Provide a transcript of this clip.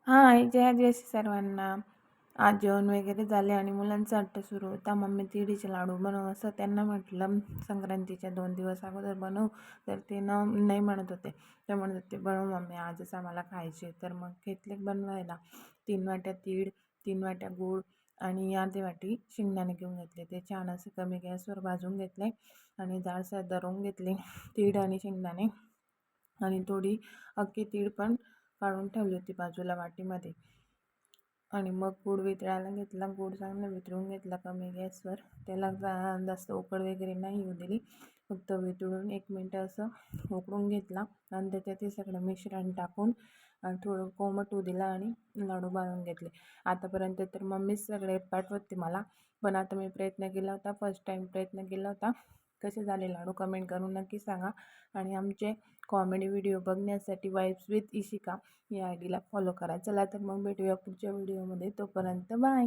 हाय, जय आदिवासी सर्वांना. आज जेवण वगैरे झाले आणि मुलांचा हट्ट सुरू होता. मम्मी तिळीचे लाडू बनव असं त्यांना म्हटलं. संक्रांतीच्या 2 दिवस अगोदर बनव. तर ते नाही म्हणत होते. ते म्हणत होते बनव मम्मी, आजच आम्हाला खायचे. तर मग घेतले बनवायला. 3 वाट्या तीळ, 3 वाट्या गूळ आणि अर्धी वाटी शेंगदाणे घेऊन घेतले. ते छान असे कमी गॅसवर भाजून घेतले आणि जाडसर दळून घेतले तीळ आणि शेंगदाणे. आणि थोडी अख्खी तीळ पण काढून ठेवली होती बाजूला वाटीमध्ये. आणि मग गूळ वितळायला घेतला. गूळ चांगला वितळून घेतला कमी गॅसवर. त्याला जास्त उकड वगैरे नाही येऊ दिली. फक्त वितळून 1 मिनटं असं उकळून घेतला आणि त्याच्यात ते सगळं मिश्रण टाकून थोडं कोमट होऊ दिला आणि लाडू बांधून घेतले. आतापर्यंत तर मम्मीच सगळे पाठवते मला, पण आता मी प्रयत्न केला होता, फर्स्ट टाईम प्रयत्न केला होता. कसे झाले लाडू कमेंट करून नक्की सांगा. आणि आमचे कॉमेडी व्हिडिओ बघण्यासाठी वाईब्स विथ इशिका या आय डीला फॉलो करा. चला तर मग भेटूया पुढच्या व्हिडिओमध्ये. तोपर्यंत बाय.